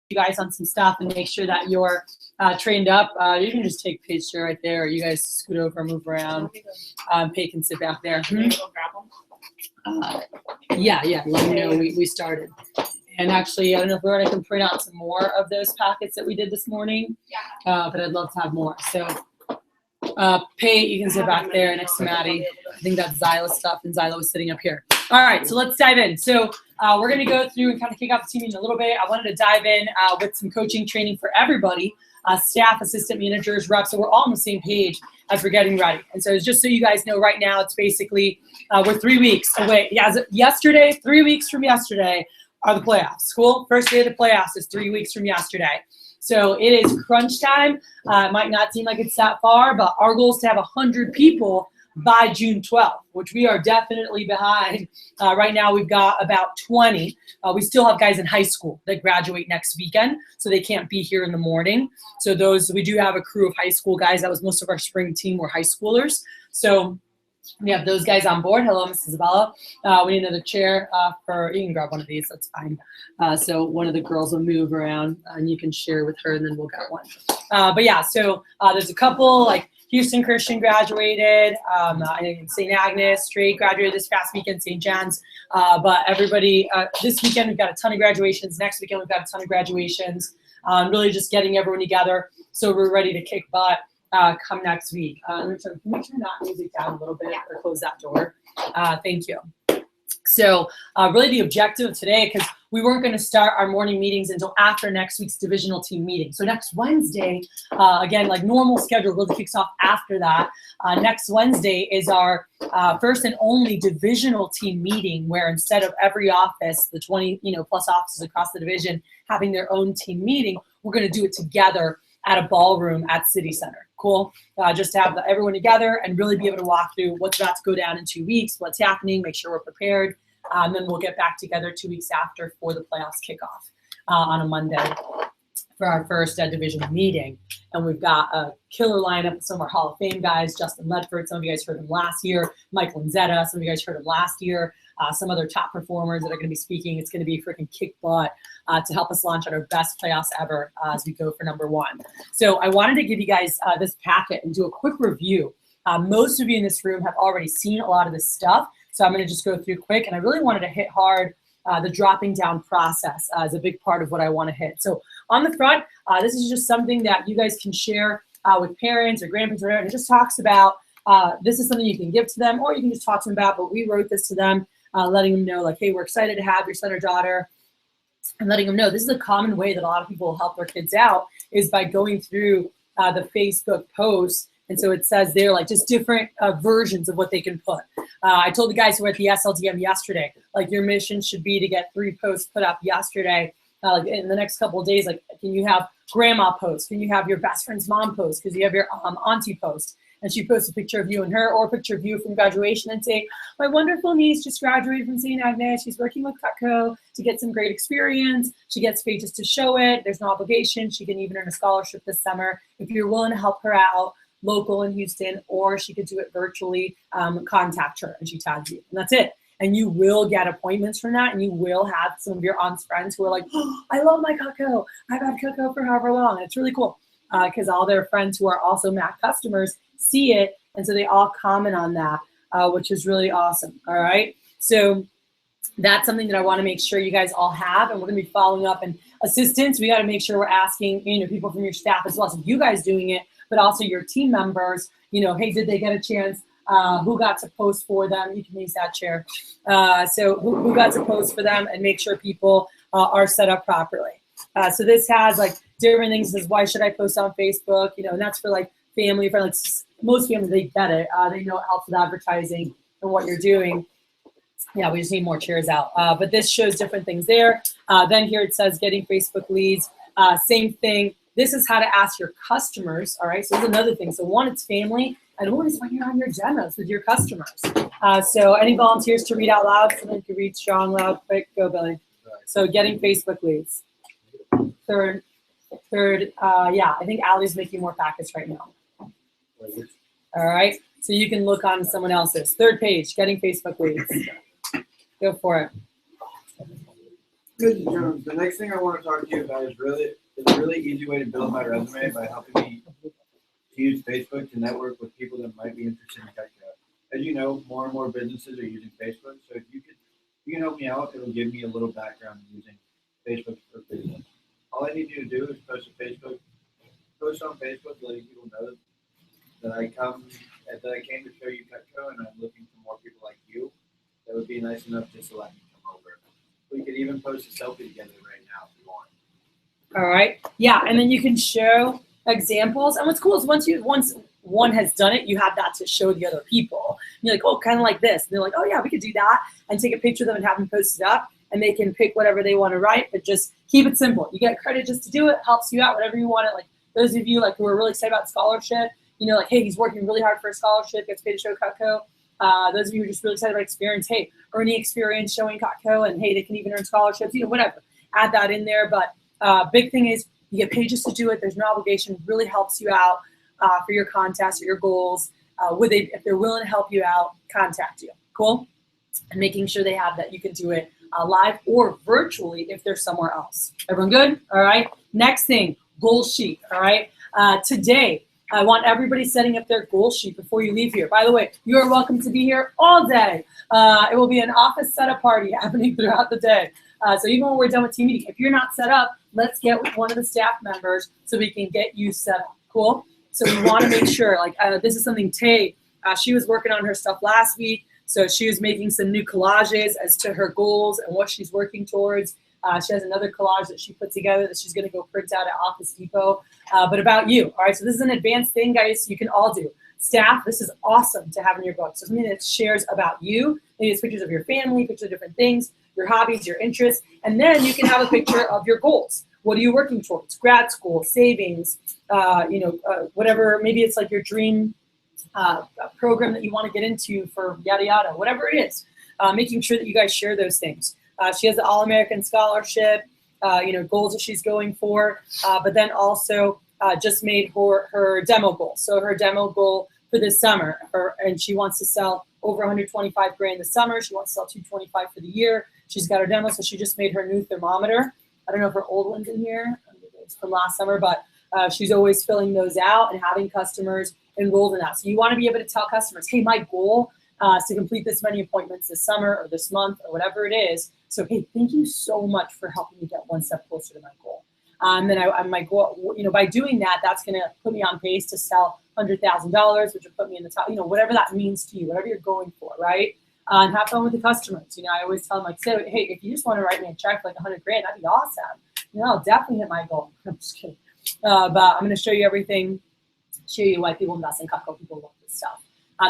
you guys on some stuff and make sure that you're trained up. You can just take a picture right there, or you guys scoot over, move around. Pay can sit back there. Yeah, let me know we started. And actually, I don't know if I can print out some more of those packets that we did this morning, but I'd love to have more. So Pay, you can sit back there next to Maddie. I think that's Zyla stuff, and Zyla was sitting up here. All right, so let's dive in. So we're going to go through and kind of kick off the team meeting a little bit. I wanted to dive in with some coaching training for everybody, staff, assistant managers, reps, so we're all on the same page as we're getting ready. And so just so you guys know, right now it's basically we're 3 weeks away. Yeah, yesterday, 3 weeks from yesterday are the playoffs. Cool? First day of the playoffs is 3 weeks from yesterday. So it is crunch time. It might not seem like it's that far, but our goal is to have 100 people by June 12th, which we are definitely behind. Right now we've got about 20. We still have guys in high school that graduate next weekend, so they can't be here in the morning. So we do have a crew of high school guys. That was most of our spring team were high schoolers. So we have those guys on board. Hello, Mrs. Isabella. We need another chair you can grab one of these, that's fine. So one of the girls will move around and you can share with her and then we'll get one. But yeah, so there's a couple, like Houston Christian graduated, I think St. Agnes Straight graduated this past weekend, St. John's. But everybody, this weekend we've got a ton of graduations. Next weekend we've got a ton of graduations. Really just getting everyone together so we're ready to kick butt. Come next week. Can we turn that music down a little bit or close that door? Thank you. So really the objective of today, because we weren't going to start our morning meetings until after next week's divisional team meeting. So next Wednesday, again, like normal schedule really kicks off after that. Next Wednesday is our first and only divisional team meeting, where instead of every office, the 20 plus offices across the division having their own team meeting, we're going to do it together at a ballroom at City Center. Cool. Just to have everyone together and really be able to walk through what's about to go down in 2 weeks, what's happening, make sure we're prepared. Then we'll get back together 2 weeks after for the playoffs kickoff on a Monday for our first division meeting. And we've got a killer lineup of some of our Hall of Fame guys, Justin Ledford, some of you guys heard him last year, Mike Lanzetta, some of you guys heard him last year, some other top performers that are going to be speaking. It's going to be freaking kick butt to help us launch on our best playoffs ever as we go for number one. So I wanted to give you guys this packet and do a quick review. Most of you in this room have already seen a lot of this stuff, so I'm going to just go through quick. And I really wanted to hit hard the dropping down process is a big part of what I want to hit. So on the front, this is just something that you guys can share with parents or grandparents or whatever. And it just talks about this is something you can give to them or you can just talk to them about, but we wrote this to them, letting them know like, hey, we're excited to have your son or daughter, and letting them know this is a common way that a lot of people help their kids out is by going through the Facebook posts. And so it says there like just different versions of what they can put. I told the guys who were at the SLDM yesterday, like your mission should be to get 3 posts put up yesterday. Like in the next couple of days, like can you have grandma post? Can you have your best friend's mom post? Because you have your auntie post. And she posts a picture of you and her or a picture of you from graduation and say, my wonderful niece just graduated from St. Agnes. She's working with Cutco to get some great experience. She gets paid just to show it. There's no obligation. She can even earn a scholarship this summer. If you're willing to help her out, local in Houston, or she could do it virtually, contact her and she tags you. And that's it. And you will get appointments from that, and you will have some of your aunt's friends who are like, oh, I love my Cutco. I've had Cutco for however long. And it's really cool because all their friends who are also Mac customers see it, and so they all comment on that, which is really awesome. All right, so that's something that I want to make sure you guys all have, and we're going to be following up. And assistants, we got to make sure we're asking people from your staff as well, so you guys doing it, but also your team members. Hey, did they get a chance? Who got to post for them? You can use that chair. So who got to post for them, and make sure people are set up properly. So this has like different things. It says, why should I post on Facebook? And that's for like family, for like most families, they get it. They know it helps with advertising and what you're doing. Yeah, we just need more chairs out. But this shows different things there. Then here it says getting Facebook leads. Same thing. This is how to ask your customers. All right, so this is another thing. So one, it's family, and one is when you're on your demos with your customers. So any volunteers to read out loud? Someone can read strong, loud, quick. Go, Billy. So getting Facebook leads. Third, yeah, I think Allie's making more packets right now. All right, so you can look on someone else's. Third page, getting Facebook leads. Go for it. Mr. Jones, the next thing I want to talk to you about is a really easy way to build my resume by helping me to use Facebook to network with people that might be interested in Cutco. As you know, more and more businesses are using Facebook, so if you can help me out, it'll give me a little background in using Facebook for business. All I need you to do is post on Facebook, letting people know that I came to show you Cutco, and I'm looking for more people like you. That would be nice enough just to let me come over. We could even post a selfie together right now if you want. All right. Yeah, and then you can show examples. And what's cool is once one has done it, you have that to show the other people. And you're like, oh, kind of like this. And they're like, oh yeah, we could do that, and take a picture of them and have them post it up, and they can pick whatever they want to write, but just keep it simple. You get credit just to do it, helps you out, whatever you want it. Like those of you like who are really excited about scholarship, you know, like, hey, he's working really hard for a scholarship, gets paid to show Cutco. Those of you who are just really excited about experience, hey, earning experience showing Cutco, and hey, they can even earn scholarships, you know, whatever. Add that in there. But big thing is you get paid just to do it. There's no obligation. Really helps you out for your contest or your goals. If they're willing to help you out, contact you. Cool? And making sure they have that you can do it live or virtually if they're somewhere else. Everyone good? All right. Next thing, goal sheet. All right. Today, I want everybody setting up their goal sheet before you leave here. By the way, you are welcome to be here all day. It will be an office setup party happening throughout the day. So even when we're done with team meeting, if you're not set up, let's get with one of the staff members so we can get you set up. Cool? So we want to make sure, like this is something Tay, she was working on her stuff last week. So she was making some new collages as to her goals and what she's working towards. She has another collage that she put together that she's going to go print out at Office Depot, but about you. All right, so this is an advanced thing, guys, you can all do. Staff, this is awesome to have in your book. So something that shares about you. Maybe it's pictures of your family, pictures of different things, your hobbies, your interests, and then you can have a picture of your goals. What are you working towards? Grad school, savings, whatever. Maybe it's like your dream program that you want to get into for yada yada, whatever it is. Making sure that you guys share those things. She has the All-American Scholarship, goals that she's going for, but then also just made her demo goal. So her demo goal for this summer, and she wants to sell over 125 grand this summer. She wants to sell 225 for the year. She's got her demo, so she just made her new thermometer. I don't know if her old one's in here. It's from last summer, but she's always filling those out and having customers enrolled in that. So you want to be able to tell customers, hey, my goal is to complete this many appointments this summer or this month or whatever it is. So, hey, thank you so much for helping me get one step closer to my goal. And then my goal, by doing that, that's going to put me on pace to sell $100,000, which will put me in the top, whatever that means to you, whatever you're going for, right? And have fun with the customers. I always tell them, like, say, hey, if you just want to write me a check for like 100 grand, that'd be awesome. I'll definitely hit my goal. I'm just kidding. But I'm going to show you everything, show you why people invest in Cutco. People love this stuff.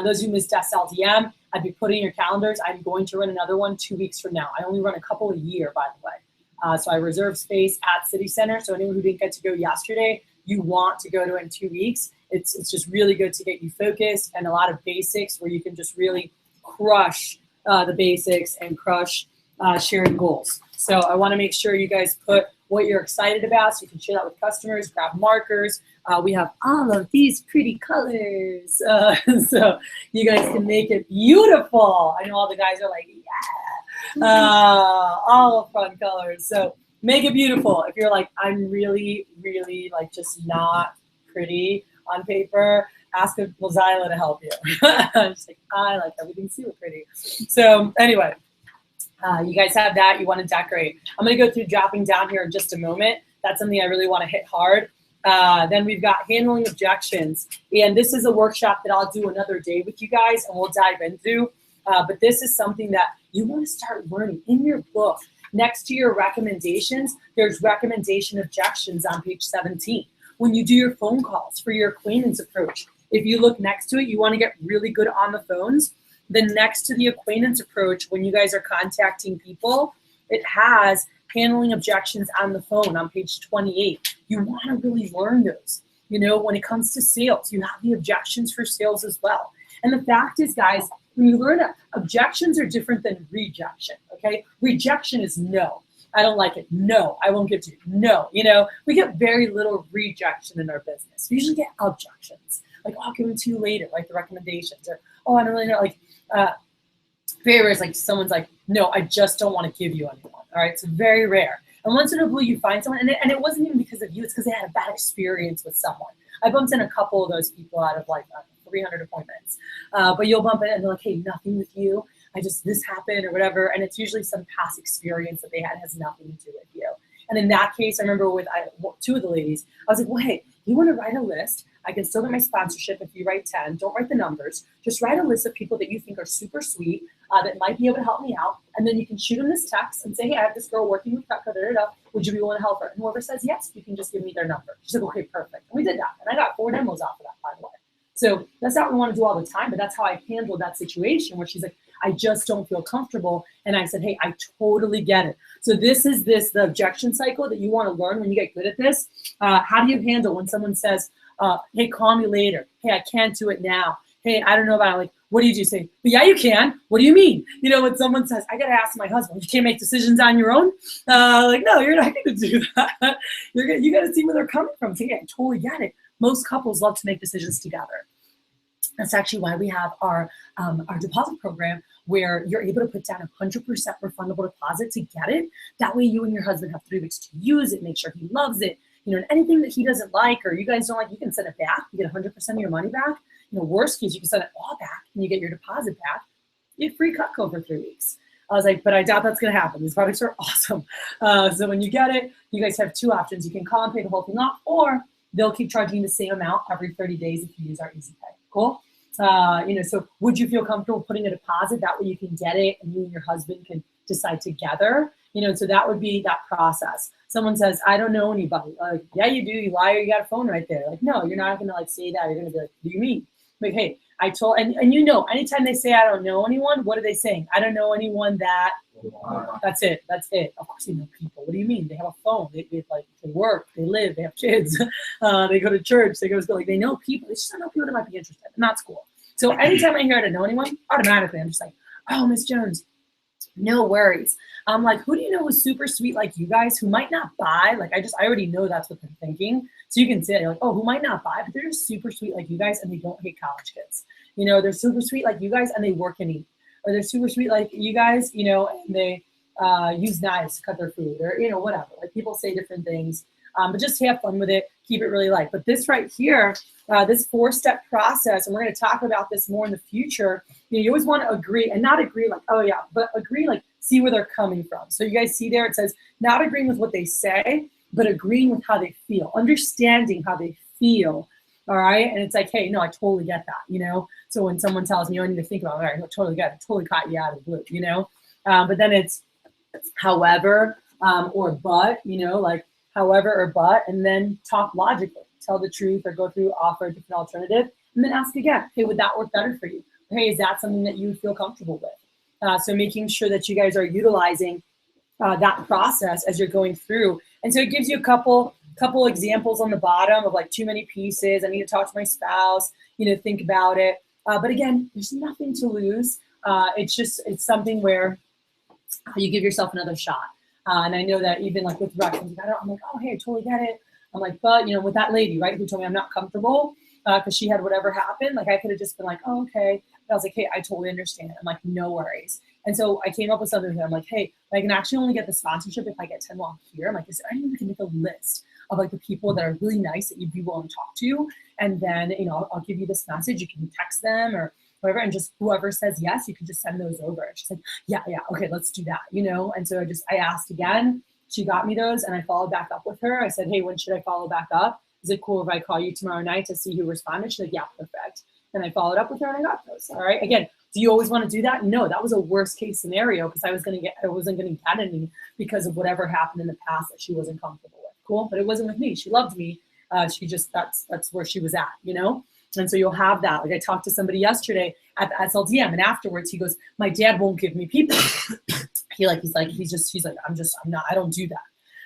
Those who missed SLDM, I'd be putting in your calendars. I'm going to run another one 2 weeks from now. I only run a couple a year, by the way. So I reserve space at City Center. So anyone who didn't get to go yesterday, you want to go to it in 2 weeks. It's just really good to get you focused and a lot of basics where you can just really crush the basics and crush sharing goals. So I want to make sure you guys put what you're excited about so you can share that with customers, grab markers. We have all of these pretty colors. So you guys can make it beautiful. I know all the guys are like, yeah, all fun colors. So make it beautiful. If you're like, I'm really, really like just not pretty on paper, ask Lazila to help you. I'm just like, I like everything super pretty. So anyway, you guys have that. You want to decorate. I'm going to go through dropping down here in just a moment. That's something I really want to hit hard. Then we've got handling objections. And this is a workshop that I'll do another day with you guys and we'll dive into. But this is something that you want to start learning in your book. Next to your recommendations, there's recommendation objections on page 17. When you do your phone calls for your acquaintance approach, if you look next to it, you want to get really good on the phones. Then next to the acquaintance approach, when you guys are contacting people, it has handling objections on the phone on page 28. You want to really learn those. When it comes to sales, you have the objections for sales as well. And the fact is, guys, when you learn that objections are different than rejection, okay? Rejection is no. I don't like it. No, I won't give to you. No, we get very little rejection in our business. We usually get objections. Like, oh, I'll give them to you later, like the recommendations. Or, oh, I don't really know. Like, very rare. It's like someone's like, no, I just don't want to give you anyone. All right, so very rare. And once in a blue, you find someone, and it wasn't even because of you. It's because they had a bad experience with someone. I bumped in a couple of those people out of like 300 appointments. But you'll bump in and they're like, hey, nothing with you. This happened or whatever. And it's usually some past experience that they had has nothing to do with you. And in that case, I remember with two of the ladies, I was like, well, hey, you want to write a list? I can still get my sponsorship if you write 10. Don't write the numbers. Just write a list of people that you think are super sweet, that might be able to help me out. And then you can shoot them this text and say, hey, I have this girl working with Cutco, would you be willing to help her? And whoever says yes, you can just give me their number. She's like, okay, perfect. And we did that. And I got 4 demos off of that, by the way. So that's not what we want to do all the time, but that's how I handled that situation where she's like, I just don't feel comfortable. And I said, hey, I totally get it. So this is the objection cycle that you want to learn when you get good at this. How do you handle when someone says, hey, call me later. Hey, I can't do it now. Hey, I don't know about it. Like, what do you do? Say, but yeah, you can. What do you mean? You know, when someone says, I got to ask my husband, you can't make decisions on your own. Like, no, you're not going to do that. You got to see where they're coming from. Say, yeah, I totally get it. Most couples love to make decisions together. That's actually why we have our deposit program where you're able to put down a 100% refundable deposit to get it. That way you and your husband have 3 weeks to use it, make sure he loves it. You know, and anything that he doesn't like or you guys don't like, you can send it back. You get 100% of your money back. You know, worst case, you can send it all back and you get your deposit back. You get free Cutco for 3 weeks. I was like, but I doubt that's going to happen. These products are awesome. So when you get it, you guys have 2 options. You can call and pay the whole thing off, or they'll keep charging you the same amount every 30 days if you use our Easy Pay. Cool? You know, so would you feel comfortable putting a deposit? That way you can get it and you and your husband can decide together. You know, so that would be that process. Someone says, I don't know anybody. Like, yeah, you do. You liar. You got a phone right there. Like, no, you're not going to like say that. You're going to be like, what do you mean? Like, hey, I told, and you know, anytime they say I don't know anyone, what are they saying? I don't know anyone that, that's it. That's it. Of course you know people. What do you mean? They have a phone. They work, they live, they have kids, they go to church, they go to school. Like, they know people. They just don't know people that might be interested. And that's cool. So anytime I hear I don't know anyone, automatically I'm just like, oh, Miss Jones, no worries. I'm like, who do you know who's super sweet like you guys who might not buy? Like, I already know that's what they're thinking. So you can say, like, oh, who might not buy, but they're just super sweet like you guys and they don't hate college kids. You know, they're super sweet like you guys and they work and eat. Or they're super sweet like you guys, you know, and they use knives to cut their food or, you know, whatever. Like, people say different things, but just have fun with it. Keep it really light. But this right here, this 4-step process, and we're going to talk about this more in the future. You know, you always want to agree and not agree like, oh yeah, but agree like, see where they're coming from. So you guys see there, it says not agreeing with what they say, but agreeing with how they feel, understanding how they feel. All right. And it's like, hey, no, I totally get that, you know? So when someone tells me, oh, I need to think about it, all right, I totally get it. Totally caught you out of the blue, you know? But then it's however, or but, you know, like however or but, and then talk logically, tell the truth or go through, offer a different alternative, and then ask again, hey, would that work better for you? Hey, is that something that you would feel comfortable with? So making sure that you guys are utilizing that process as you're going through. And so it gives you a couple examples on the bottom of like too many pieces. I need to talk to my spouse, you know, think about it. But again, there's nothing to lose. It's something where you give yourself another shot. And I know that even like with Rex, I'm like, oh, hey, I totally get it. I'm like, but, you know, with that lady, right, who told me I'm not comfortable because she had whatever happened, like I could have just been like, oh, okay. But I was like, hey, I totally understand. I'm like, no worries. And so I came up with something that I'm like, hey, I can actually only get the sponsorship if I get 10 while I'm here. I'm like, is there anyone who can make a list of like the people that are really nice that you'd be willing to talk to? And then, you know, I'll give you this message. You can text them or whatever. And just whoever says yes, you can just send those over. And she's like, yeah, okay, let's do that, you know? And so I asked again. She got me those and I followed back up with her. I said, hey, when should I follow back up? Is it cool if I call you tomorrow night to see who responded? She's like, yeah, perfect. And I followed up with her and I got those. All right. Again, do you always want to do that? No, that was a worst case scenario because I wasn't going to get any because of whatever happened in the past that she wasn't comfortable with. Cool. But it wasn't with me. She loved me. She just, that's where she was at, you know? And so you'll have that. Like I talked to somebody yesterday at the SLDM and afterwards he goes, my dad won't give me people. He's like, I don't do that.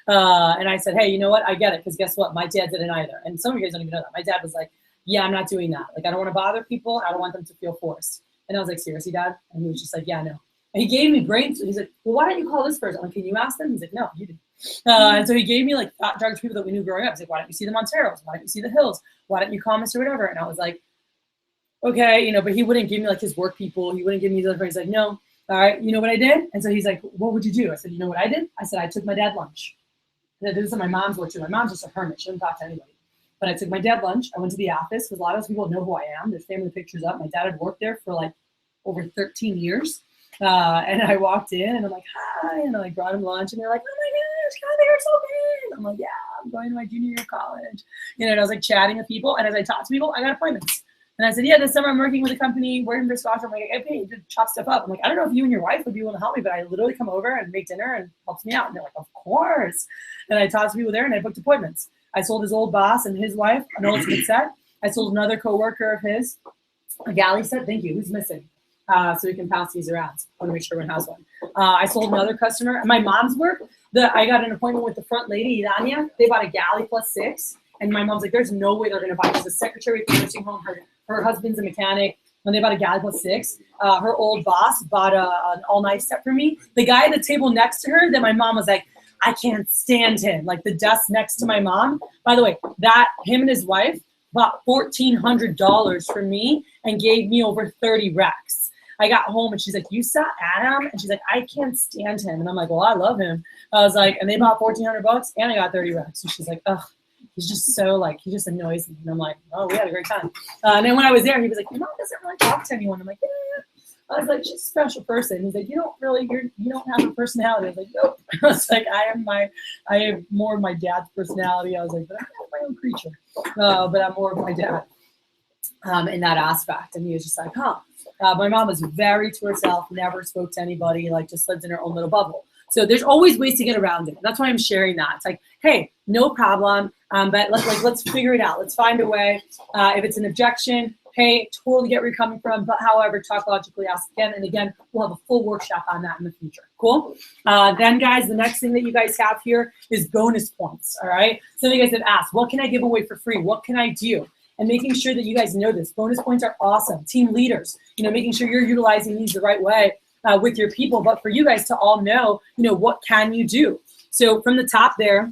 And I said, hey, you know what? I get it. Cause guess what? My dad didn't either. And some of you guys don't even know that. My dad was like, yeah, I'm not doing that. Like, I don't want to bother people. I don't want them to feel forced. And I was like, seriously, Dad? And he was just like, yeah, no. And he gave me brains. He's like, well, why don't you call this person? I'm like, can you ask them? He's like, no, you do. And so he gave me like drugs people that we knew growing up. He's like, why don't you see the Monteros? Why don't you see the Hills? Why don't you call Mr. Whatever? And I was like, okay, you know, but he wouldn't give me like his work people. He wouldn't give me his other friends. He's like, no. All right, you know what I did? And so he's like, what would you do? I said, you know what I did? I said, I took my dad lunch. And this is my mom's work too. My mom's just a hermit. She doesn't talk to anybody. But I took my dad lunch. I went to the office because a lot of people know who I am. There's family pictures up. My dad had worked there for like over 13 years. And I walked in and I'm like, hi. And I like brought him lunch and they're like, oh my gosh, God, they are so good. I'm like, yeah, I'm going to my junior year of college. You know, and I was like chatting with people. And as I talked to people, I got appointments. And I said, yeah, this summer I'm working with a company, working for Scotch. I'm like, I pay you to chop stuff up. I'm like, I don't know if you and your wife would be able to help me, but I literally come over and make dinner and helps me out. And they're like, of course. And I talked to people there and I booked appointments. I sold his old boss and his wife an ultimate set. I sold another coworker of his a galley set. Thank you. Who's missing? So we can pass these around. I want to make sure everyone has one. I sold another customer. At my mom's work, I got an appointment with the front lady, Irania. They bought a galley +6. And my mom's like, there's no way they're going to buy. She's a secretary at the nursing home. Her husband's a mechanic. When they bought a galley +6, her old boss bought an all-night set for me. The guy at the table next to her, that my mom was like, I can't stand him. Like the desk next to my mom. By the way, him and his wife bought $1,400 from me and gave me over 30 racks. I got home and she's like, you saw Adam? And she's like, I can't stand him. And I'm like, well, I love him. I was like, and they bought $1,400 and I got 30 racks. And she's like, ugh, he's just so like, he just annoys me. And I'm like, oh, we had a great time. And then when I was there, he was like, your mom doesn't really talk to anyone. I'm like, yeah. I was like, she's a special person. He's like, you don't have a personality. I was like, nope. I was like, I have more of my dad's personality. I was like, but I'm not my own creature. But I'm more of my dad in that aspect. And he was just like, huh. My mom was very to herself, never spoke to anybody, like just lived in her own little bubble. So there's always ways to get around it. That's why I'm sharing that. It's like, hey, no problem. But let's figure it out. Let's find a way. If it's an objection, hey, totally get where you're coming from. But however, talk logically, ask again and again. We'll have a full workshop on that in the future. Cool. Then, guys, the next thing that you guys have here is bonus points. All right. Some of you guys have asked, what can I give away for free? What can I do? And making sure that you guys know this. Bonus points are awesome. Team leaders, making sure you're utilizing these the right way with your people. But for you guys to all know, what can you do? So from the top there,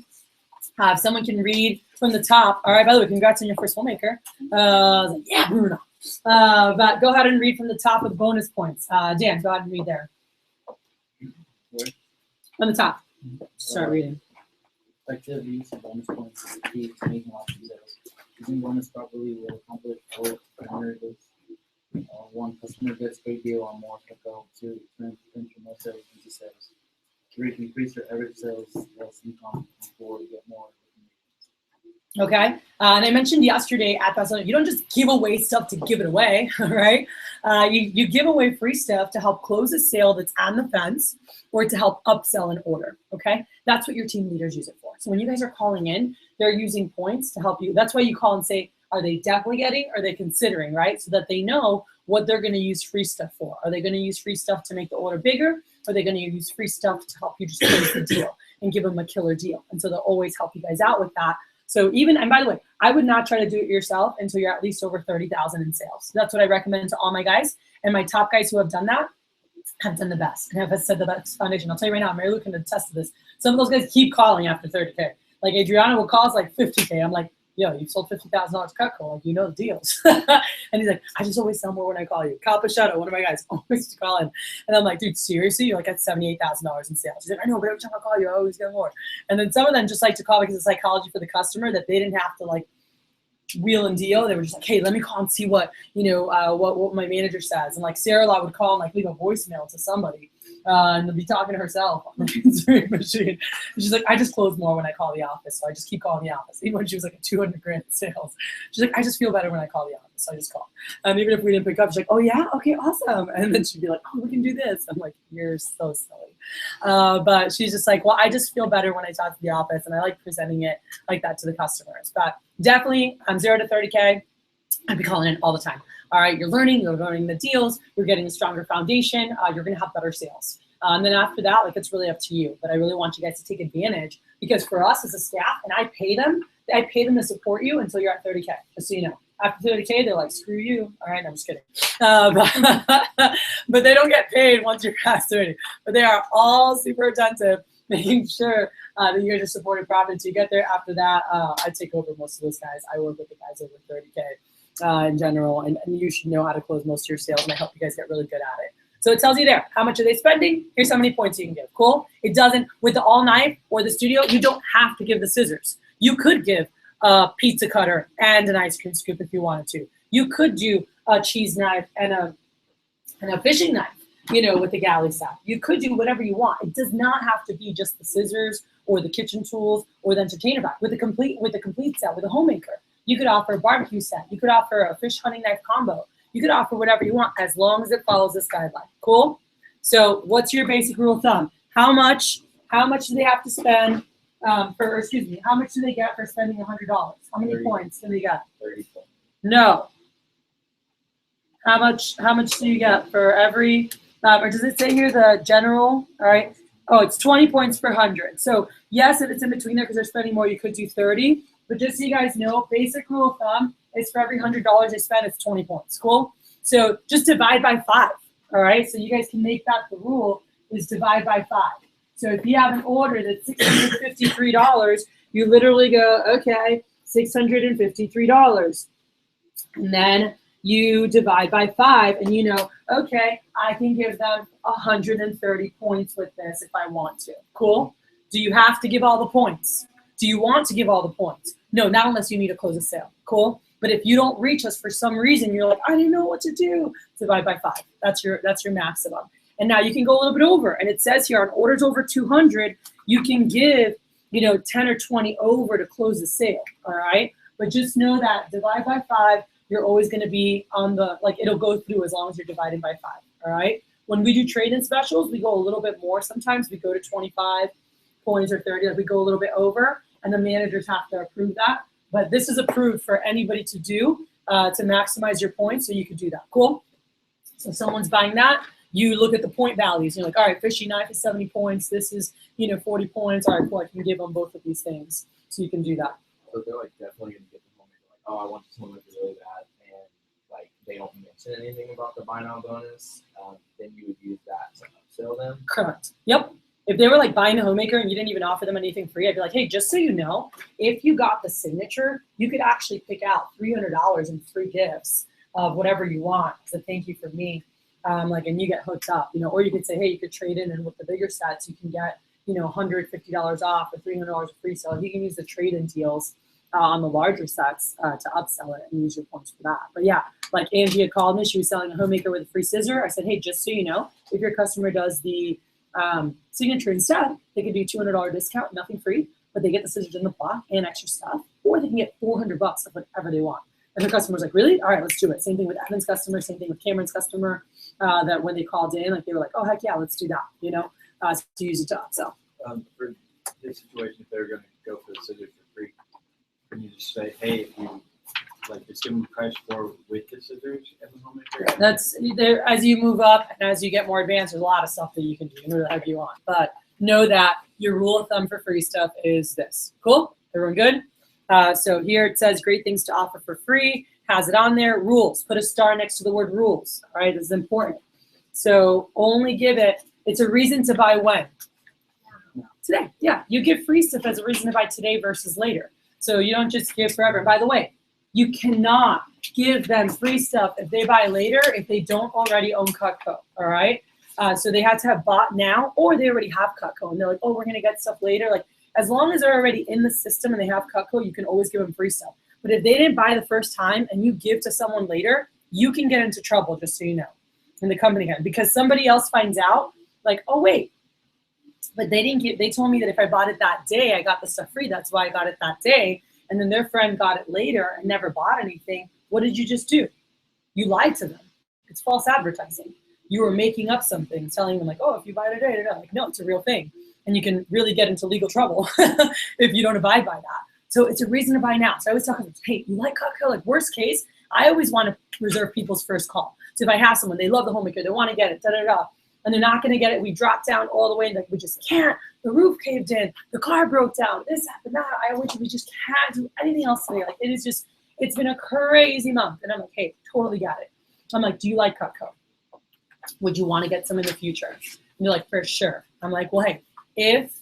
if someone can read from the top. All right, by the way, congrats on your first homemaker. Yeah, Bruno. But go ahead and read from the top with bonus points. Dan, go ahead and read there. Where? On the top. Start reading. Effective use of bonus points is the key to making lots of sales. Using bonus properly will accomplish four primary goals. 1, customer gets a great deal on more checkout. 2, turn potential more sales into sales. 3, increase your average sales less income. And 4, get more. Okay, and I mentioned yesterday at that, you don't just give away stuff to give it away, right? You give away free stuff to help close a sale that's on the fence or to help upsell an order, okay? That's what your team leaders use it for. So when you guys are calling in, they're using points to help you. That's why you call and say, are they definitely getting, are they considering, right? So that they know what they're gonna use free stuff for. Are they gonna use free stuff to make the order bigger? Or are they gonna use free stuff to help you just close the deal and give them a killer deal? And so they'll always help you guys out with that. So and by the way, I would not try to do it yourself until you're at least over 30,000 in sales. So that's what I recommend to all my guys. And my top guys who have done that have done the best and have set the best foundation. I'll tell you right now, Mary Lou can attest to this. Some of those guys keep calling after 30K. Like Adriana will call us like 50K. I'm like, yo, you've sold $50,000 Cutco. Like, the deals. And he's like, I just always sell more when I call you. Cal Pachetto, one of my guys, always used to call in. And I'm like, dude, seriously? You're like at $78,000 in sales. He's like, I know, but every time I call you, I always get more. And then some of them just like to call because it's psychology for the customer that they didn't have to like wheel and deal. They were just like, hey, let me call and see what, what my manager says. And like Sarah Law would call and like leave a voicemail to somebody. And they'll be talking to herself on the answering machine. And she's like, I just close more when I call the office, so I just keep calling the office. Even when she was like at $200,000 in sales, she's like, I just feel better when I call the office, so I just call. And even if we didn't pick up, she's like, oh yeah, okay, awesome. And then she'd be like, oh, we can do this. I'm like, you're so silly. But she's just like, well, I just feel better when I talk to the office, and I like presenting it like that to the customers. But definitely, 0 to 30K. I'd be calling in all the time. All right, you're learning the deals, you're getting a stronger foundation, you're gonna have better sales. And then after that, like it's really up to you. But I really want you guys to take advantage because for us as a staff, and I pay them to support you until you're at 30K, just so you know. After 30K, they're like, screw you. All right, I'm just kidding. But they don't get paid once you're past 30. But they are all super attentive, making sure that you guys are supported properly. So you get there after that, I take over most of those guys. I work with the guys over 30K. In general, and you should know how to close most of your sales, and I help you guys get really good at it. So it tells you there, how much are they spending? Here's how many points you can give. Cool? It doesn't, with the all knife or the studio, you don't have to give the scissors. You could give a pizza cutter and an ice cream scoop if you wanted to. You could do a cheese knife and a fishing knife, you know, with the galley set. You could do whatever you want. It does not have to be just the scissors or the kitchen tools or the entertainer bag. With a complete set, with a homemaker, you could offer a barbecue set. You could offer a fish hunting knife combo. You could offer whatever you want as long as it follows this guideline. Cool? So what's your basic rule of thumb? How much do they have to spend how much do they get for spending $100? How many 30. points do they get? 30 points. No. How much do you get for every, or does it say here the general? All right. Oh, it's 20 points per 100. So yes, if it's in between there because they're spending more, you could do 30. But just so you guys know, basic rule of thumb is for every $100 they spend, it's 20 points. Cool? So just divide by 5. All right. So you guys can make that the rule is divide by 5. So if you have an order that's $653, you literally go, okay, $653. And then you divide by 5 and you know, okay, I can give them 130 points with this if I want to. Cool? Do you have to give all the points? Do you want to give all the points? No, not unless you need to close a sale. Cool? But if you don't reach us for some reason, you're like, I didn't know what to do. Divide by 5. That's your maximum. And now you can go a little bit over. And it says here on orders over 200, you can give, 10 or 20 over to close the sale. All right. But just know that divide by 5, you're always going to be on the, it'll go through as long as you're dividing by 5. All right. When we do trade-in specials, we go a little bit more. Sometimes we go to 25 points or 30, we go a little bit over and the managers have to approve that. But this is approved for anybody to do to maximize your points. So you could do that. Cool. So if someone's buying that, you look at the point values. You're like, all right, fishing knife is 70 points. This is, 40 points. All right, cool. I can give them both of these things. So you can do that. So they're definitely gonna get the homemaker oh, I want this homemaker really bad, and they don't mention anything about the buy now bonus. Then you would use that to upsell them. Correct. Yep. If they were buying a homemaker and you didn't even offer them anything free, I'd be like, hey, just so you know, if you got the signature, you could actually pick out $300 in free gifts of whatever you want as a thank you for me. And you get hooked up, or you could say, hey, you could trade in and with the bigger sets, you can get, $150 off or $300 free. So you can use the trade-in deals on the larger sets to upsell it and use your points for that. But yeah, Angie had called me, she was selling a homemaker with a free scissor. I said, hey, just so you know, if your customer does the signature instead, they can do $200 discount, nothing free, but they get the scissors in the block and extra stuff, or they can get $400 of whatever they want. And her customer's like, really? All right, let's do it. Same thing with Evan's customer, same thing with Cameron's customer, that when they called in, they were like, oh, heck yeah, let's do that, to use it to upsell. For this situation, if they're going to go for the scissors for free, can you just say, hey, if you just give them a price for with the scissors and the homemaker? That's there as you move up and as you get more advanced, there's a lot of stuff that you can do whatever the heck you want. But know that your rule of thumb for free stuff is this. Cool? Everyone good? So here it says great things to offer for free. Has it on there? Rules. Put a star next to the word rules. All right, this is important. So only give it. It's a reason to buy when? Today. Yeah, you give free stuff as a reason to buy today versus later. So you don't just give forever. And by the way, you cannot give them free stuff if they buy later if they don't already own Cutco. All right. So they had to have bought now, or they already have Cutco, and they're like, oh, we're gonna get stuff later. As long as they're already in the system and they have Cutco, you can always give them free stuff. But if they didn't buy the first time and you give to someone later, you can get into trouble, just so you know, in the company can, because somebody else finds out, oh wait, but they didn't they told me that if I bought it that day, I got the stuff free. That's why I got it that day. And then their friend got it later and never bought anything. What did you just do? You lied to them. It's false advertising. You were making up something, telling them oh, if you buy it today, no, it's a real thing. And you can really get into legal trouble if you don't abide by that. So it's a reason to buy now. So I always tell them, hey, you like Cutco? Worst case, I always want to reserve people's first call. So if I have someone, they love the homemaker, they want to get it, and they're not going to get it. We dropped down all the way, and we just can't. The roof caved in. The car broke down. This happened, that. We just can't do anything else today. It is just, it's been a crazy month. And I'm like, hey, totally got it. I'm like, do you like Cutco? Would you want to get some in the future? And you're like, for sure. I'm like, well, hey, if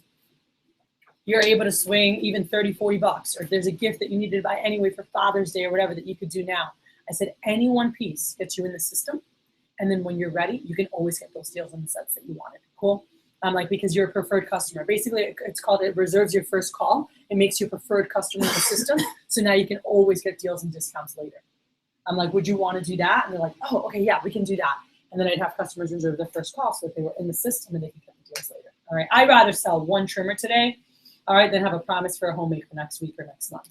you're able to swing even 30, 40 bucks, or if there's a gift that you needed to buy anyway for Father's Day or whatever that you could do now, I said, any one piece gets you in the system. And then when you're ready, you can always get those deals on the sets that you wanted. Cool? Like, because you're a preferred customer. Basically, it's called, it reserves your first call. It makes you a preferred customer in the system. So now you can always get deals and discounts later. I'm like, would you want to do that? And they're like, oh, okay, yeah, we can do that. And then I'd have customers reserve their first call so that they were in the system and they can get the deals later. All right, I'd rather sell one trimmer today, all right, than have a promise for a homemaker next week or next month.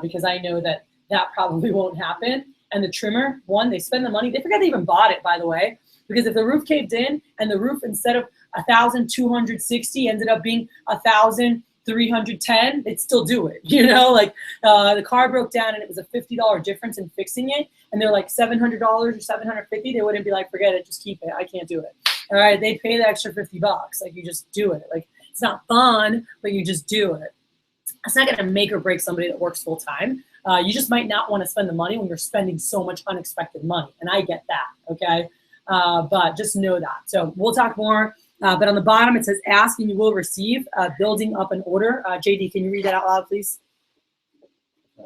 Because I know that that probably won't happen. And the trimmer, one, they spend the money. They forget they even bought it, by the way. Because if the roof caved in and the roof, instead of 1,260 ended up being 1,310, they'd still do it. You know, like the car broke down and it was a $50 difference in fixing it, and they're like $700 or $750. They wouldn't be like, forget it, just keep it. I can't do it. All right, they'd pay the extra $50. Like, you just do it. Like, it's not fun, but you just do it. It's not going to make or break somebody that works full time. You just might not want to spend the money when you're spending so much unexpected money, and I get that. Okay. But just know that. So we'll talk more. But on the bottom, it says ask and you will receive, building up an order. JD, can you read that out loud, please?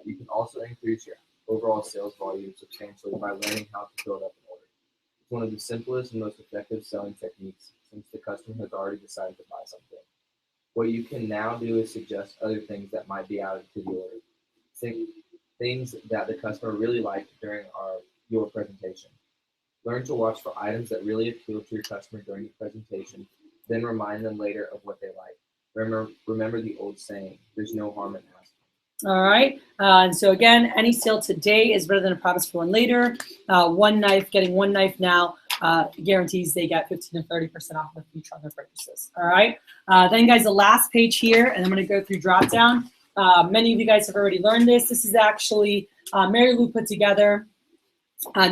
You can also increase your overall sales volume substantially by learning how to build up an order. It's one of the simplest and most effective selling techniques since the customer has already decided to buy something. What you can now do is suggest other things that might be added to the order. Things that the customer really liked during your presentation. Learn to watch for items that really appeal to your customer during the presentation, then remind them later of what they like. Remember the old saying, there's no harm in asking. All right. And so again, any sale today is better than a promise for one later. Getting one knife now guarantees they get 15 to 30% off in the future on their purchases. All right. Then guys, the last page here, and I'm going to go through drop down. Many of you guys have already learned this. This is actually Mary Lou put together.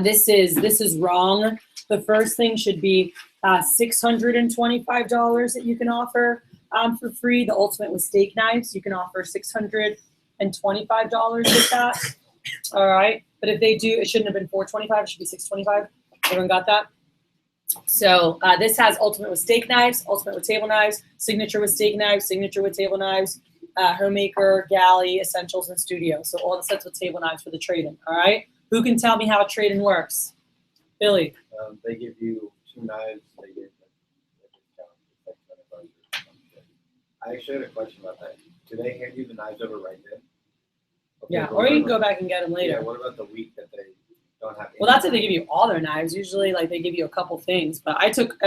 This is wrong. The first thing should be $625 that you can offer for free. The ultimate with steak knives, you can offer $625 with that. All right, but if they do, it shouldn't have been $425. It should be $625. Everyone got that? So this has ultimate with steak knives, ultimate with table knives, signature with steak knives, signature with table knives, homemaker, galley, essentials, and studio. So all the sets with table knives for the trade-in. All right. Who can tell me how a trade-in works? Billy. They give you 2 knives. They give a discount. I actually had a question about that. Do they hand you the knives over right then? Okay, Yeah, or you can go back and get them later. Yeah, what about the week that they don't have? Well, that's if they give you all their knives. Usually, like, they give you a couple things. But I took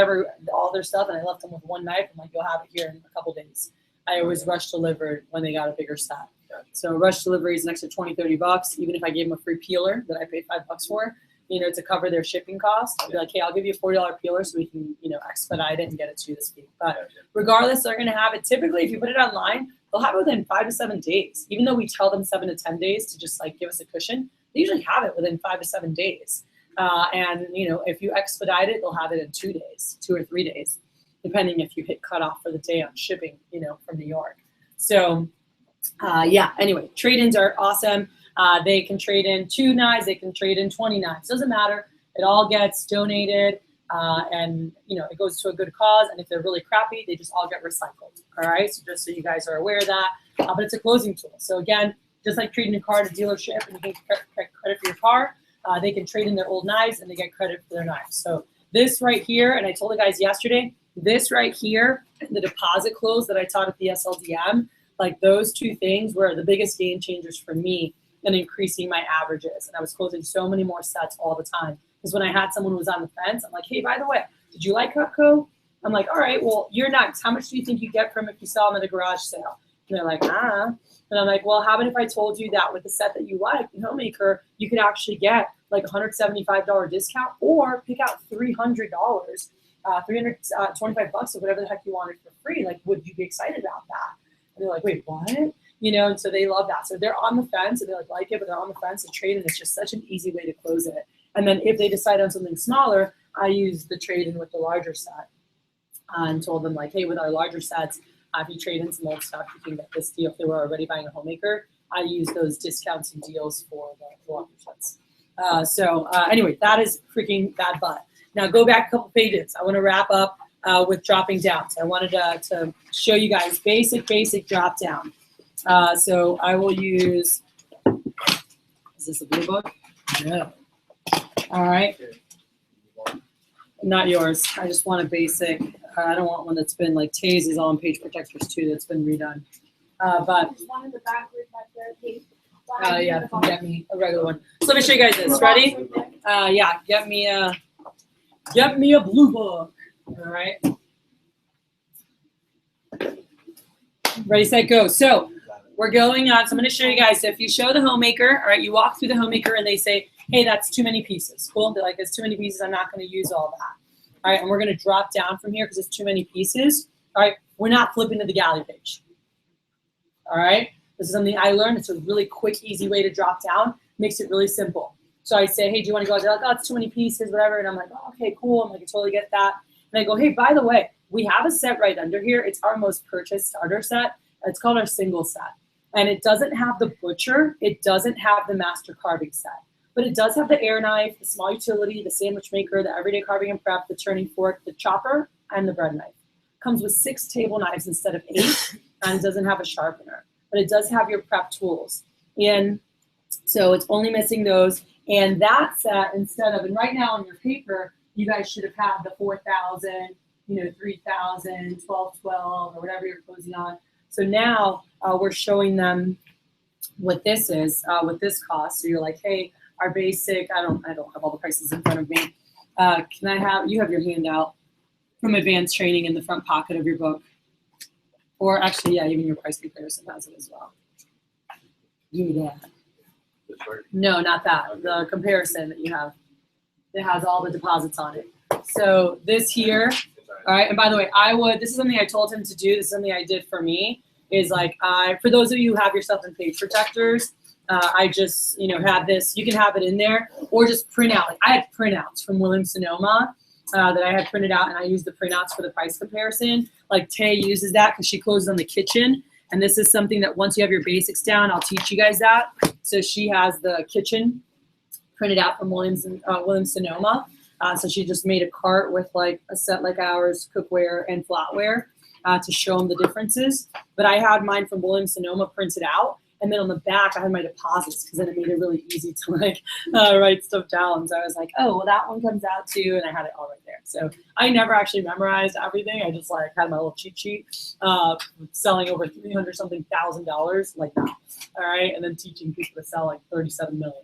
all their stuff and I left them with one knife. I'm like, you'll have it here in a couple days. I always rush delivered when they got a bigger set. Gotcha. So rush delivery is an extra $20, $30. Even if I gave them a free peeler that I paid $5 for, to cover their shipping costs, I'd be like, hey, I'll give you a $40 peeler so we can, expedite it and get it to you this week. But regardless, they're going to have it. Typically, if you put it online, they'll have it within 5 to 7 days. Even though we tell them 7 to 10 days to just give us a cushion, they usually have it within 5 to 7 days. And if you expedite it, they'll have it in 2 days, 2 or 3 days, depending if you hit cutoff for the day on shipping, from New York. So, anyway, trade-ins are awesome. They can trade in 2 knives. They can trade in 20 knives. Doesn't matter. It all gets donated, and, it goes to a good cause. And if they're really crappy, they just all get recycled. All right? So just so you guys are aware of that. But it's a closing tool. So, again, just like trading a car at a dealership and you can get credit for your car, they can trade in their old knives and they get credit for their knives. So this right here, and I told the guys yesterday, this right here, the deposit close that I taught at the SLDM, those 2 things were the biggest game changers for me in increasing my averages. And I was closing so many more sets all the time. Because when I had someone who was on the fence, I'm like, hey, by the way, did you like Cutco? I'm like, all right, well, you're next. How much do you think you get from if you sell them at a garage sale? And they're like, And I'm like, well, how about if I told you that with the set that you like, the homemaker, you could actually get $175 discount or pick out $300, $325 or whatever the heck you wanted for free. Would you be excited about that? And they're like, wait, what? And so they love that. So they're on the fence and they like it, but they're on the fence and trade, and it's just such an easy way to close it. And then if they decide on something smaller, I use the trade-in with the larger set and told them hey, with our larger sets, if you trade in some old stuff, you can get this deal. If they were already buying a homemaker, I use those discounts and deals for the larger sets. Anyway, that is freaking bad butt. Now go back a couple pages. I want to wrap up with dropping down. So I wanted to show you guys basic drop down. So I will use, is this a blue book? No. All right. Not yours. I just want a basic. I don't want one that's been like Taze is on page protectors too. That's been redone. But Just one in the back with like the tape. yeah, get me a regular one. So let me show you guys this. Ready? Yeah, get me a blue book. All right. Ready, set, go. So we're going on. So I'm going to show you guys. So if you show the homemaker, all right, you walk through the homemaker and they say, hey, that's too many pieces. Cool. They're like, it's too many pieces. I'm not going to use all that. All right. And we're going to drop down from here because it's too many pieces. All right. We're not flipping to the galley page. All right. This is something I learned. It's a really quick, easy way to drop down. Makes it really simple. So I say, hey, do you want to go? They're like, oh, it's too many pieces, whatever. And I'm like, oh, okay, cool. I'm like, I totally get that. And I go, hey, by the way, we have a set right under here. It's our most purchased starter set. It's called our single set. And it doesn't have the butcher. It doesn't have the master carving set. But it does have the air knife, the small utility, the sandwich maker, the everyday carving and prep, the turning fork, the chopper, and the bread knife. Comes with 6 table knives instead of 8, and it doesn't have a sharpener. But it does have your prep tools. And so it's only missing those. And that set, instead of, and right now on your paper, you guys should have had the 4,000, 3,000, 12, or whatever you're closing on. So now we're showing them what this is, what this costs. So you're like, hey, our basic, I don't have all the prices in front of me. Can I have, you have your handout from advanced training in the front pocket of your book. Or actually, yeah, even your price comparison has it as well. Do that. No, not that. The comparison that you have. It has all the deposits on it. So this here, all right, and by the way, this is something I told him to do. This is something I did for me, is like, for those of you who have yourself in page protectors, I just, have this, you can have it in there, or just print out. Like I had printouts from Williams-Sonoma that I had printed out, and I used the printouts for the price comparison. Like Tay uses that because she closes on the kitchen. And this is something that once you have your basics down, I'll teach you guys that. So she has the kitchen printed out from Williams-Sonoma. So she just made a cart with like a set like ours, cookware and flatware, to show them the differences. But I had mine from Williams-Sonoma printed out. And then on the back, I had my deposits because then it made it really easy to like write stuff down. So I was like, oh, well, that one comes out too. And I had it all right there. So I never actually memorized everything. I just like had my little cheat sheet, selling over $300 something thousand like that. All right. And then teaching people to sell like 37 million.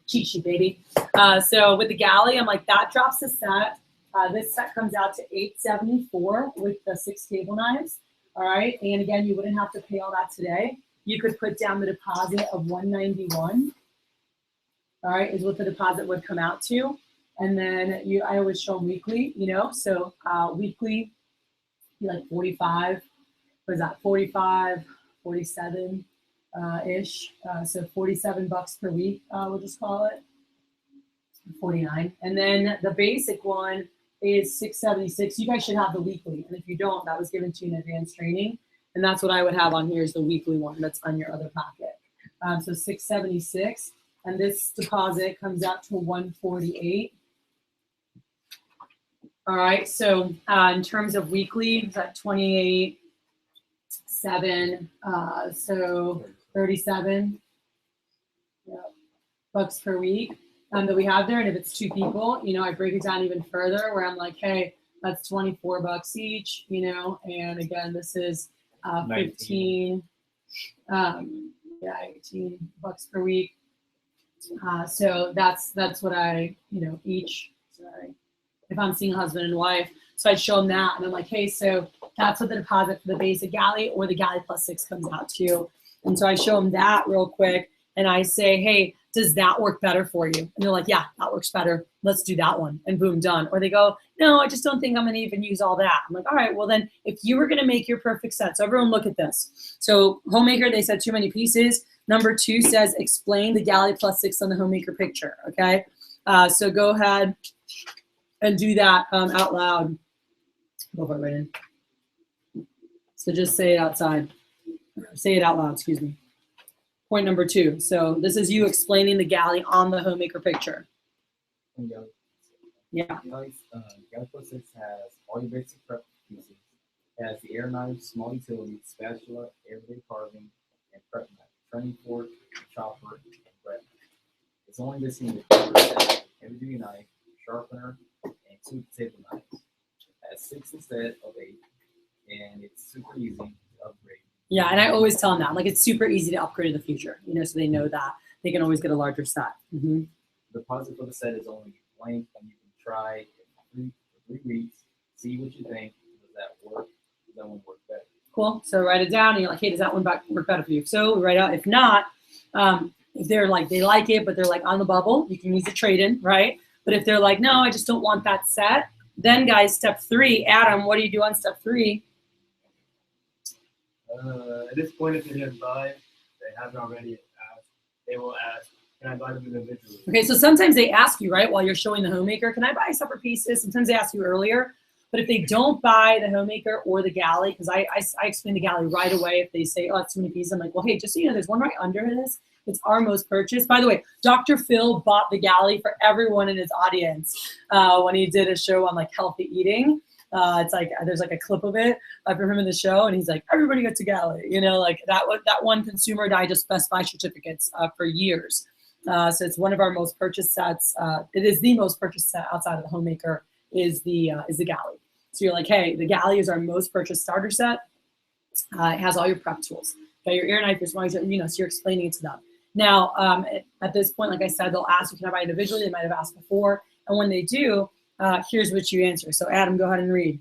Cheat sheet, baby. So with the galley, I'm like, that drops the set. This set comes out to $874 with the 6 table knives. All right. And again, you wouldn't have to pay all that today. You could put down the deposit of $191. All right, is what the deposit would come out to. And then I always show them weekly, so weekly, like 45, what is that, 45, 47 ish. So $47 per week, we'll just call it, 49. And then the basic one is $676. You guys should have the weekly. And if you don't, that was given to you in advanced training. And that's what I would have on here is the weekly one that's on your other packet. So $676, and this deposit comes out to $148. All right, so in terms of weekly, it's at 28.7, so 37 bucks per week that we have there. And if it's 2 people, I break it down even further where I'm like, hey, that's $24 each, and again, this is 15, 18 bucks per week. So that's what I, each, sorry, if I'm seeing a husband and wife. So I show them that and I'm like, hey, so that's what the deposit for the basic galley or the galley plus 6 comes out to. And so I show them that real quick and I say, hey, does that work better for you? And they're like, yeah, that works better. Let's do that one. And boom, done. Or they go, no, I just don't think I'm going to even use all that. I'm like, all right, well then if you were going to make your perfect set, so everyone look at this. So homemaker, they said too many pieces. Number 2 says explain the galley plus 6 on the homemaker picture. Okay. So go ahead and do that out loud. Go for it, right in. So just say it outside. Say it out loud, excuse me. Point number 2. So this is you explaining the galley on the homemaker picture. Yeah. Galley plus 6 has all your basic prep pieces. It has the air knife, small utility, spatula, everyday carving, and prep knife, turning fork, chopper, and bread knife. It's only missing the everyday knife, sharpener, and two table knives. It has 6 instead of 8, and it's super easy to upgrade. Yeah, and I always tell them that. Like, it's super easy to upgrade in the future, so they know that they can always get a larger set. The deposit for the set is only blank, and you can try it for 3 weeks, see what you think. Does that work? Does that one work better? Cool. So write it down, and you're like, hey, does that one work better for you? So we write out. If not, if they're like, they like it, but they're like on the bubble, you can use a trade-in, right? But if they're like, no, I just don't want that set, then guys, step 3, Adam, what do you do on step 3? At this point, if they didn't buy, they haven't already asked, they will ask, can I buy them individually? Okay, so sometimes they ask you, right, while you're showing the homemaker, can I buy separate pieces? Sometimes they ask you earlier. But if they don't buy the homemaker or the galley, because I explain the galley right away. If they say, oh, that's too many pieces, I'm like, well, hey, just so you know, there's one right under this. It's our most purchased. By the way, Dr. Phil bought the galley for everyone in his audience when he did a show on like healthy eating. It's like there's like a clip of it from him in the show, and he's like, everybody gets a galley. Like that one consumer died just Best Buy certificates for years. So it's one of our most purchased sets. It is the most purchased set outside of the homemaker is the galley. So you're like, hey, the galley is our most purchased starter set. It has all your prep tools. Got your ear knife, your small, so you're explaining it to them. Now, at this point, like I said, they'll ask you, can I buy individually? They might have asked before. And when they do, here's what you answer. So Adam, go ahead and read.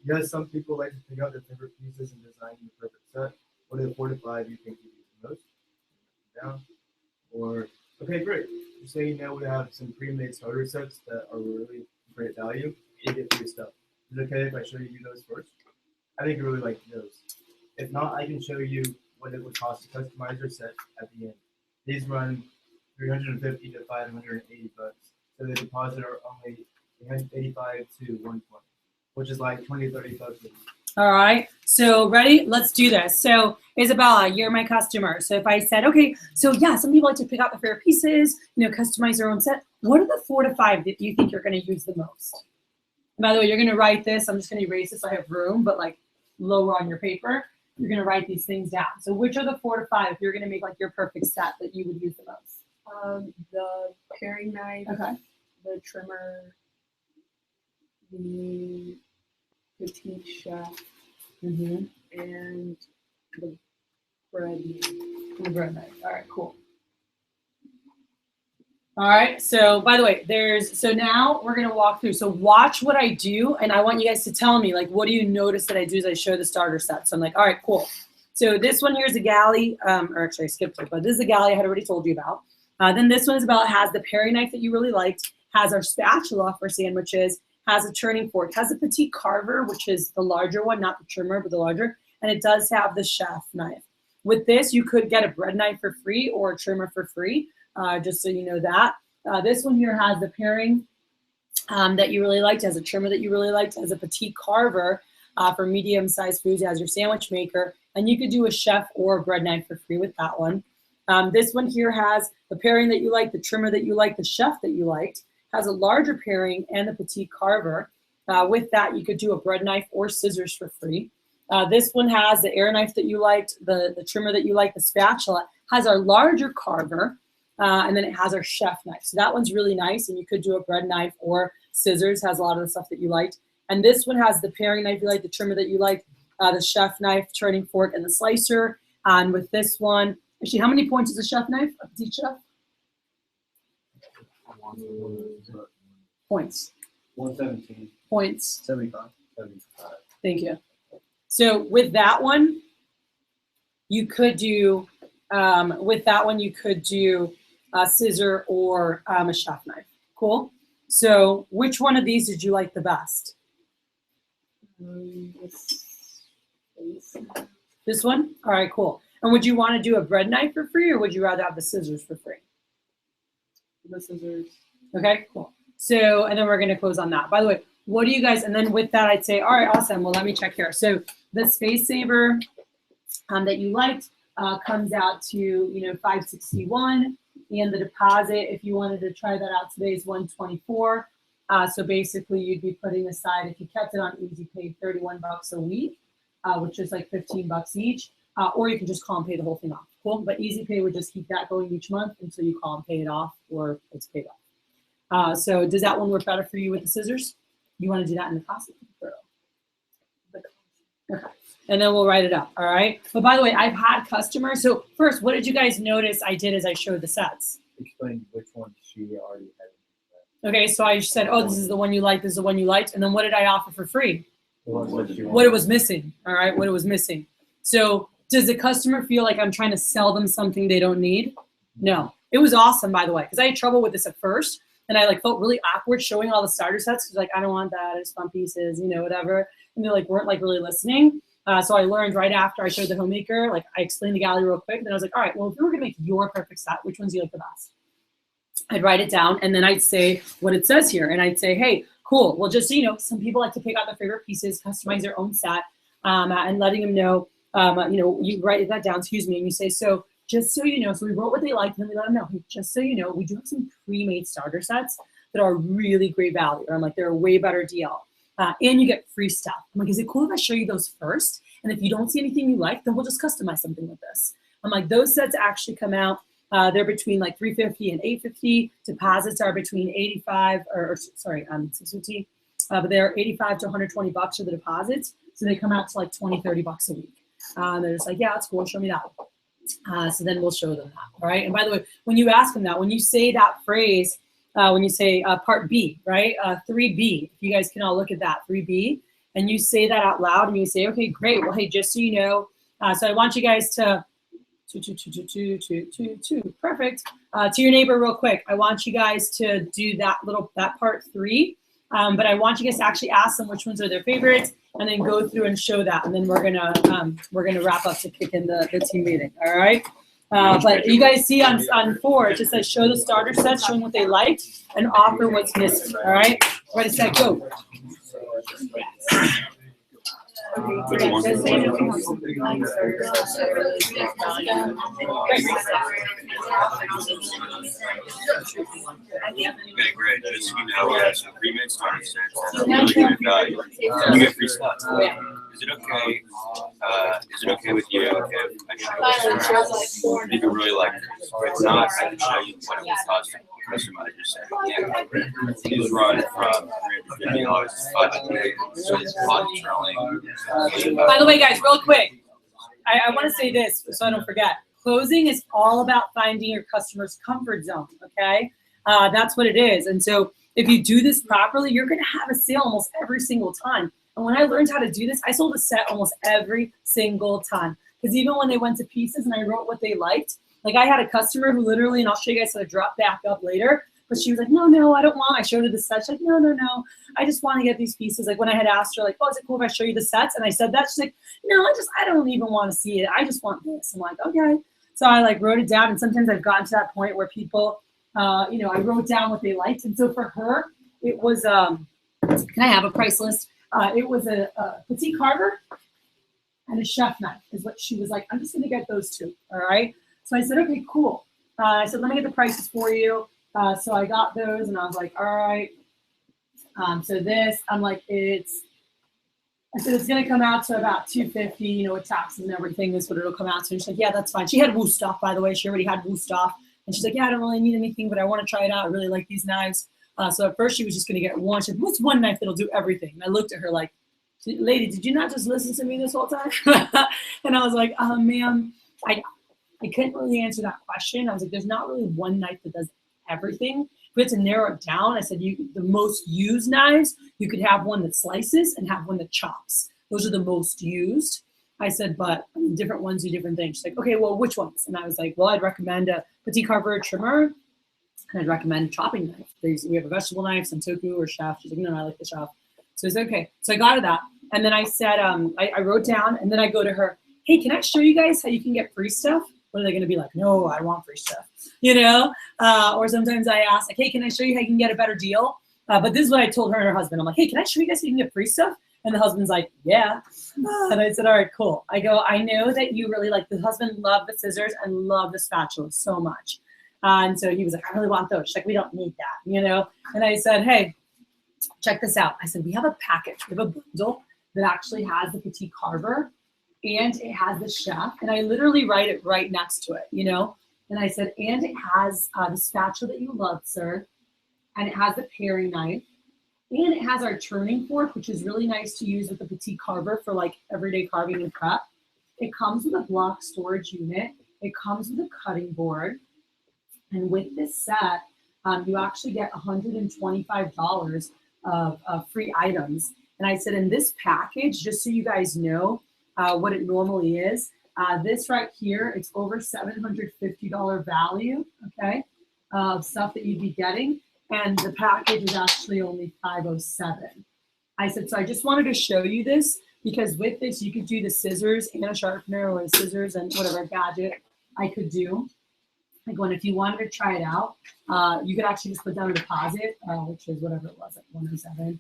Yes, some people like to pick out their favorite pieces and design the perfect set. What are the 4 to 5 you think you use the most? Down. Or, okay, great. You say we have some pre-made starter sets that are really great value. You get free stuff. Is it okay if I show you those first? I think you really like those. If not, I can show you what it would cost to customize your set at the end. These run $350 to $580, so the deposit are only $85 to $120, which is like $20 to $30. All right. So ready? Let's do this. So Isabella, you're my customer. So if I said, okay, so yeah, some people like to pick out their favorite pieces, customize their own set. What are the 4 to 5 that you think you're going to use the most? And by the way, you're going to write this. I'm just going to erase this so I have room, but like lower on your paper, you're going to write these things down. So which are the 4 to 5 if you're going to make like your perfect set that you would use the most? The paring knife, Okay. the trimmer, the petite chef, Mm-hmm. and the bread knife. The bread knife. All right, cool. All right, so by the way, so now we're gonna walk through. So watch what I do, and I want you guys to tell me, like, what do you notice that I do as I show the starter set? So I'm like, all right, cool. So this one here is a galley, or actually I skipped it, but this is a galley I had already told you about. Then this one is has the paring knife that you really liked, has our spatula for sandwiches, has a turning fork, has a petite carver, which is the larger one, not the trimmer, but the larger, and it does have the chef knife. With this, you could get a bread knife for free or a trimmer for free. Just so you know that. This one here has the paring that you really liked, has a trimmer that you really liked, has a petite carver for medium-sized foods, has your sandwich maker, and you could do a chef or a bread knife for free with that one. This one here has the paring that you like, the trimmer that you like, the chef that you liked, has a larger paring and the petite carver. With that, you could do a bread knife or scissors for free. This one has the air knife that you liked, the trimmer that you like, the spatula, has our larger carver, and then it has our chef knife. So that one's really nice, and you could do a bread knife or scissors, has a lot of the stuff that you liked. And this one has the paring knife you like, the trimmer that you like, the chef knife, turning fork, and the slicer. And with this one, actually, how many points is a chef knife? A petite chef? Points. 117. Points. 75. Thank you. So with that one, you could do a scissor or a chef knife. Cool. So which one of these did you like the best? This one? All right, cool. And would you want to do a bread knife for free, or would you rather have the scissors for free? The scissors. Okay, cool. So, and then we're going to close on that. By the way, what do you guys, and then with that, I'd say, all right, awesome. Well, let me check here. So the Space Saver that you liked comes out to, $561. And the deposit, if you wanted to try that out today, is $124. So basically, you'd be putting aside, if you kept it on Easy Pay, $31 a week, which is like $15 each. Or you can just call and pay the whole thing off. Cool. But Easy Pay would just keep that going each month until you call and pay it off, or it's paid off. So does that one work better for you with the scissors? You want to do that in the classic? Okay. And then we'll write it up, all right? But by the way, I've had customers. So first, what did you guys notice I did as I showed the sets? Explain which one she already had. Okay, so I said, oh, this is the one you like, this is the one you liked. And then what did I offer for free? What she What it was missing, all right? What it was missing. So does the customer feel like I'm trying to sell them something they don't need? No. It was awesome, by the way, because I had trouble with this at first. And I like felt really awkward showing all the starter sets because like, I don't want that, I just want pieces, you know, whatever. And they like weren't like really listening. So I learned right after I showed the homemaker, like I explained the gallery real quick. Then I was like, all right, well, if you were gonna make your perfect set, which ones do you like the best? I'd write it down and then I'd say what it says here. And I'd say, hey, cool. Well, just so you know, some people like to pick out their favorite pieces, customize their own set, and letting them know, you know, you write that down, excuse me, and you say, so just so you know, so we wrote what they liked and we let them know, hey, just so you know, we do have some pre-made starter sets that are really great value. Or I'm like, they're a way better deal. And you get free stuff. I'm like, is it cool if I show you those first? And if you don't see anything you like, then we'll just customize something with this. I'm like, those sets actually come out. They're between like $350 and $850. Deposits are between 650. But they're 85 to 120 bucks for the deposits. So they come out to like 20, 30 bucks a week. They're just like, yeah, that's cool. Show me that. So then we'll show them that. All right. And by the way, when you ask them that, when you say that phrase, when you say part B, right? 3B, if you guys can all look at that, 3B, and you say that out loud and you say, okay, great. Well, hey, just so you know, so I want you guys to, perfect. To your neighbor real quick. I want you guys to do that part 3, but I want you guys to actually ask them which ones are their favorites and then go through and show that. And then we're gonna wrap up to kick in the team meeting, all right? But you guys see on 4, it just says show the starter sets, showing what they liked, and offer what's missing. All right, ready, set, go. Okay, great. Just so you know, we have some pre-made starter sets at really good value. You get free stuff. Is it okay? Is it okay with you if you really like this? If it's not, I can show you what it would cost to customize your set. Yeah. These run from $350 to $500. So it's deposits. By the way, guys, real quick, I want to say this so I don't forget. Closing is all about finding your customer's comfort zone, okay? That's what it is. And so if you do this properly, you're going to have a sale almost every single time. And when I learned how to do this, I sold a set almost every single time. Because even when they went to pieces and I wrote what they liked, like I had a customer who literally, and I'll show you guys how to drop back up later, but she was like, no, I don't want. I showed her the set. She's like, no, I just want to get these pieces. Like when I had asked her, like, oh, is it cool if I show you the sets? And I said that, she's like, no, I don't even want to see it. I just want this. I'm like, okay. So I like wrote it down. And sometimes I've gotten to that point where people, you know, I wrote down what they liked. And so for her, it was, can I have a price list? It was a petite carver and a chef knife is what she was like, I'm just going to get those 2. All right. So I said, okay, cool. I said, let me get the prices for you. So I got those and I was like, all right. So this, I'm like, I said, it's going to come out to about $250, you know, with taxes and everything. This is what it'll come out to. And she's like, yeah, that's fine. She had Wusthof, by the way. She already had Wusthof. And she's like, yeah, I don't really need anything, but I want to try it out. I really like these knives. So at first she was just going to get one. She said, what's one knife that'll do everything? And I looked at her like, lady, did you not just listen to me this whole time? And I was like, ma'am, I couldn't really answer that question. I was like, there's not really one knife that does everything. If we had to narrow it down, I said, the most used knives, you could have one that slices and have one that chops. Those are the most used. I said, but different ones do different things. She's like, okay, well, which ones? And I was like, well, I'd recommend a petite carver trimmer, and I'd recommend a chopping knife. We have a vegetable knife, some toku or chef. She's like, no, I like the chef. So I said, okay. So I got her that. And then I said, I wrote down, and then I go to her, hey, can I show you guys how you can get free stuff? What are they going to be like? No, I want free stuff, you know? Or sometimes I ask, like, hey, can I show you how you can get a better deal? But this is what I told her and her husband. I'm like, hey, can I show you guys how you can get free stuff? And the husband's like, yeah. And I said, all right, cool. I go, I know that you really like, the husband loved the scissors and loved the spatula so much. And so he was like, I really want those. She's like, we don't need that, you know? And I said, hey, check this out. I said, we have a package. We have a bundle that actually has the petite carver and it has the chef. And I literally write it right next to it, you know? And I said, and it has the spatula that you love, sir. and it has the paring knife, and it has our turning fork, which is really nice to use with the petite carver for like everyday carving and prep. It comes with a block storage unit. It comes with a cutting board. And with this set, you actually get $125 of free items. And I said in this package, just so you guys know what it normally is, this right here, it's over $750 value, okay, of stuff that you'd be getting. And the package is actually only $507. I said, so I just wanted to show you this because with this, you could do the scissors and a sharpener or scissors and whatever gadget I could do. Like when if you wanted to try it out, you could actually just put down a deposit, which is whatever it was, like 107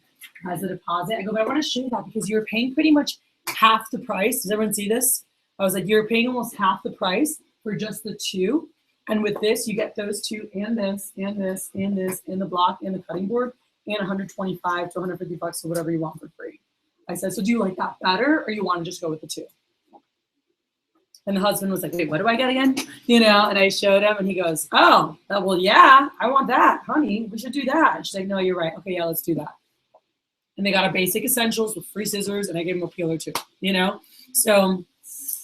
as a deposit. I go, but I want to show you that because you're paying pretty much half the price. Does everyone see this? I was like, you're paying almost half the price for just the two. And with this, you get those two and this and this and this and the block and the cutting board and 125 to 150 bucks or whatever you want for free. I said, so do you like that better or you want to just go with the two? And the husband was like, wait, what do I get again? You know, and I showed him and he goes, oh, well, yeah, I want that, honey. We should do that. And she's like, no, you're right. Okay, yeah, let's do that. And they got a basic essentials with free scissors and I gave him a peeler too, you know? So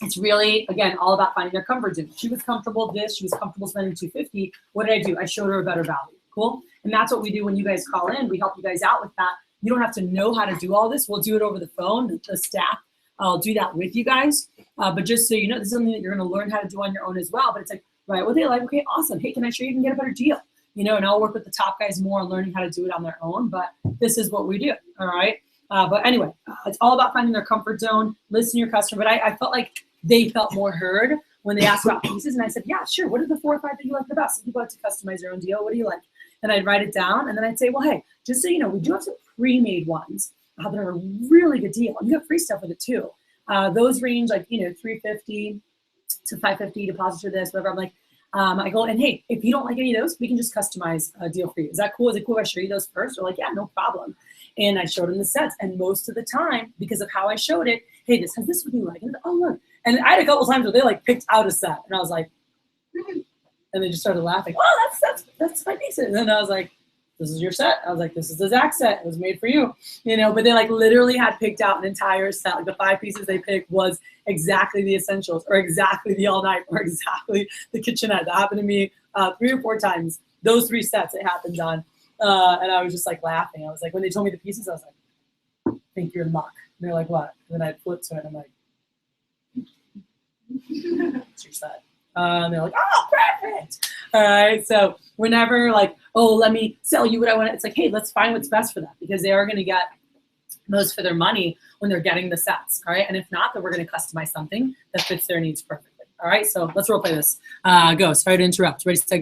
it's really, again, all about finding their comfort zone. She was comfortable with this. She was comfortable spending $250. What did I do? I showed her a better value. Cool? And that's what we do when you guys call in. We help you guys out with that. You don't have to know how to do all this. We'll do it over the phone. The staff, I'll do that with you guys. But just so you know, this is something that you're going to learn how to do on your own as well. But it's like, right, what they like, okay, awesome. Hey, can I show you can get a better deal? You know, and I'll work with the top guys more on learning how to do it on their own. But this is what we do, all right? But anyway, it's all about finding their comfort zone, listen to your customer. But I felt like they felt more heard when they asked about pieces. And I said, yeah, sure. What are the 4 or 5 that you like the best? Some people like to customize their own deal. What do you like? And I'd write it down. And then I'd say, well, hey, just so you know, we do have some pre-made ones that are a really good deal. And you have free stuff with it too. Those range like, you know, $350 to $550 deposit to this, whatever. I'm like, I go, and hey, if you don't like any of those, we can just customize a deal for you. Is that cool? Is it cool if I show you those first? They're like, yeah, no problem. And I showed them the sets. And most of the time, because of how I showed it, hey, this has this one you like. And oh, look. And I had a couple times where they like picked out a set. And I was like, and they just started laughing. Oh, that's my piece. And then I was like, this is your set. I was like, this is the Zach set. It was made for you. You know, but they like literally had picked out an entire set. Like the 5 pieces they picked was exactly the essentials or exactly the all night or exactly the kitchenette. That happened to me 3 or 4 times. Those 3 sets it happened on. And I was just like laughing. I was like, when they told me the pieces, I was like, I think you're in luck. And they're like, what? And then I flipped to it and I'm like, it's your set. And they're like, oh, perfect. All right. So we're never like, oh, let me sell you what I want. It's like, hey, let's find what's best for them because they are going to get most for their money when they're getting the sets. All right. And if not, then we're going to customize something that fits their needs perfectly. All right. So let's role play this. Go. Sorry to interrupt. Ready, set,